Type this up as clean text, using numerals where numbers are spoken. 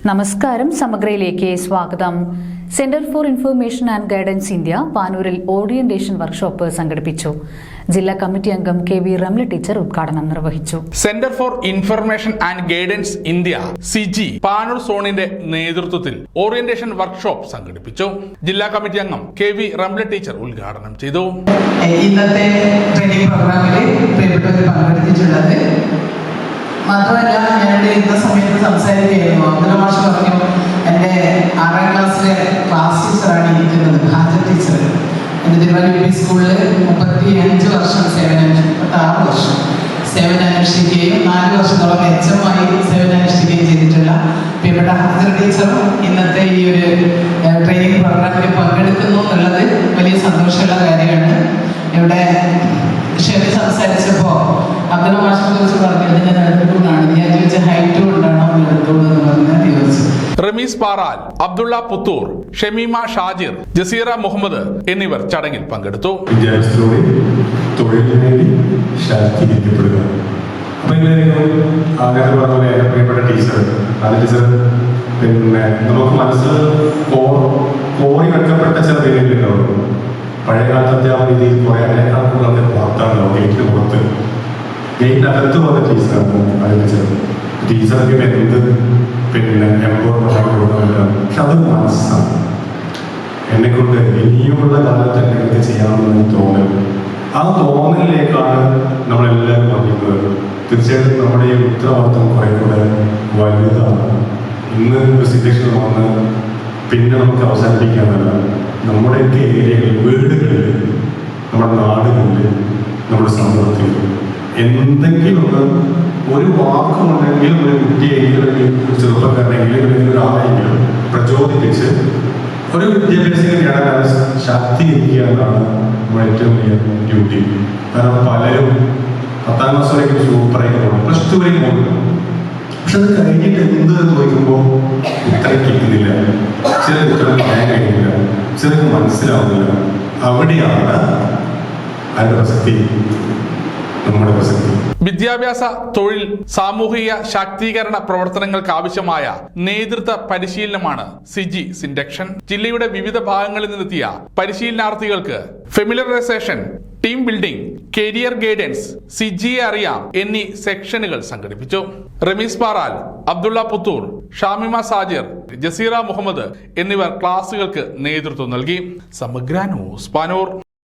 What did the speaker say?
നമസ്കാരം, സമഗ്രയിലേക്ക് സ്വാഗതം. Centre for information and guidance India പാനൂരിൽ ഓറിയന്റേഷൻ വർക്ക്ഷോപ്പ് സംഘടിപ്പിച്ചു. ജില്ലാ കമ്മിറ്റി അംഗം കെ വി റംല ടീച്ചർ ഉദ്ഘാടനം നിർവഹിച്ചു. Centre for information and guidance India CG Panoor സോണിന്റെ നേതൃത്വത്തിൽ ഓറിയന്റേഷൻ വർക്ക്ഷോപ്പ് സംഘടിപ്പിച്ചു. ജില്ലാ കമ്മിറ്റി അംഗം കെ വി റംല ടീച്ചർ ഉദ്ഘാടനം ചെയ്തു. ഇന്നത്തെ ട്രെയിനിങ് പ്രോഗ്രാമിൽ പങ്കെടുത്തിട്ടുള്ളത് മാത്രമല്ല, ഞാനിവിടെ ഇന്ന സമയത്ത് സംസാരിക്കുകയായിരുന്നു. അബ്ദുള്ള മാഷ് പറഞ്ഞു, എൻ്റെ 6ാം ക്ലാസ്സിലെ ക്ലാസ് ടീച്ചറാണ് ഇരിക്കുന്നത്, ഹാജർ ടീച്ചർ. എൻ്റെ തിരുവല്ല യു പി സ്കൂളിൽ 35 വർഷം 36 വർഷം സേവനമനുഷ്ഠിക്കുകയും 4 വർഷത്തോളം മെച്ചമായി സേവനമനുഷ്ഠിക്കുകയും ചെയ്തിട്ടുള്ള പ്രിയപ്പെട്ട ഹാജർ ടീച്ചറും ഇന്നത്തെ ഈ ഒരു ട്രെയിനിങ് പ്രോഗ്രാമിൽ പങ്കെടുക്കുന്നു എന്നുള്ളത് വലിയ സന്തോഷമുള്ള കാര്യമാണ്. ഇവിടെ ഷെറി സംസാരിച്ചപ്പോൾ അബ്ദുള്ള മാഷിനെ കുറിച്ച് പറഞ്ഞത് ഞാൻ എടുത്തുകൊണ്ടാണ്. ഞാൻ ചോദിച്ച ഹൈറ്റ് കൊണ്ടാണോ എടുത്തോളൂ എന്ന് പറഞ്ഞാൽ ചോദിച്ചു. റമീസ് പാറാൽ, അബ്ദുള്ള പുത്തൂർ, ഷമീമ ഷാജിർ, ജസീറ മുഹമ്മദ് എന്നിവർ ചടങ്ങിൽ പങ്കെടുത്തു. വിദ്യാഭ്യാസത്തിലൂടെ തൊഴിലിന് വേണ്ടി ശാക്തീകരിക്കപ്പെടുക. അപ്പൊ ആദ്യത്തെ പറഞ്ഞ പോലെ പ്രിയപ്പെട്ട ടീച്ചർ, ആദ്യ ടീച്ചർ പിന്നെ നമുക്ക് മനസ്സിൽ കോറി വെക്കപ്പെട്ട ചില പേരുകളുണ്ടാവും. പഴയകാലത്തെ ആ രീതിയിൽ കുറെ അനേകണക്കുകളുടെ പുറത്താണല്ലോ, ഗേറ്റിന് പുറത്ത് ഗേറ്റിനകത്ത് വന്ന ടീച്ചറാണ് ആദ്യ ടീച്ചർ. ടീച്ചർക്ക് എന്ത് പിന്നെ എംപവർമെന്റ്, പക്ഷെ അത് മനസ്സാണ്. എന്നെ കൊണ്ട് ഇനിയുമുള്ള കാലത്ത് എന്തെങ്കിലും ചെയ്യാമെന്ന് തോന്നൽ, ആ തോന്നലിലേക്കാണ് നമ്മളെല്ലാവരും വന്നിരുന്നത്. തീർച്ചയായിട്ടും നമ്മുടെ ഈ ഉത്തരവാദിത്വം കുറെ കൂടെ വലുതാണ്. ഇന്ന് പ്രസിദ്ധീക്ഷണം വന്ന് പിന്നെ നമുക്ക് അവസാനിപ്പിക്കാനല്ല, നമ്മുടെയൊക്കെ ഏരിയകളിൽ, വീടുകളിൽ, നമ്മുടെ നാടുകളിൽ, നമ്മുടെ സമൂഹത്തിൽ എന്തെങ്കിലും ഒരു വാക്കുമുണ്ടെങ്കിലും ഒരു കുട്ടിയെങ്കിലും ഒരു ചെറുപ്പക്കാരനെങ്കിലും അല്ലെങ്കിൽ ഒരാളെങ്കിലും പ്രചോദിപ്പിച്ച് ഒരു വിദ്യാഭ്യാസം നേടാൻ ശാക്തീകരിക്കുക എന്നതാണ് നമ്മുടെ ഏറ്റവും വലിയ ഡ്യൂട്ടി. കാരണം പലരും 10ാം ക്ലാസ് വരെയും സൂപ്പറായിട്ട് പോകും, +2 വരെയും പോകും. പക്ഷെ അത് കഴിഞ്ഞിട്ട് എന്ത് ചോദിക്കുമ്പോൾ ഉത്തരം കിട്ടുന്നില്ല, ചില ഉത്തരം പറയാൻ കഴിയുന്നില്ല, ചിലർക്ക് മനസ്സിലാവുന്നില്ല. അവിടെയാണ് അതിന്റെ പ്രസക്തി, നമ്മുടെ പ്രസക്തി. വിദ്യാഭ്യാസ, തൊഴിൽ, സാമൂഹിക ശാക്തീകരണ പ്രവർത്തനങ്ങൾക്ക് ആവശ്യമായ നേതൃത്വ പരിശീലനമാണ് സിജി സിൻഡക്ഷൻ. ജില്ലയുടെ വിവിധ ഭാഗങ്ങളിൽ നിന്നെത്തിയ പരിശീലനാർത്ഥികൾക്ക് familiarisation, team building, career guidance, സിജിയെ അറിയാം എന്നീ സെക്ഷനുകൾ സംഘടിപ്പിച്ചു. റമീസ് പാറാൽ, അബ്ദുള്ള പുത്തൂർ, ഷാമിമ സാജിർ, ജസീറ മുഹമ്മദ് എന്നിവർ ക്ലാസുകൾക്ക് നേതൃത്വം നൽകി. സമഗ്ര ന്യൂസ് പാനൂർ.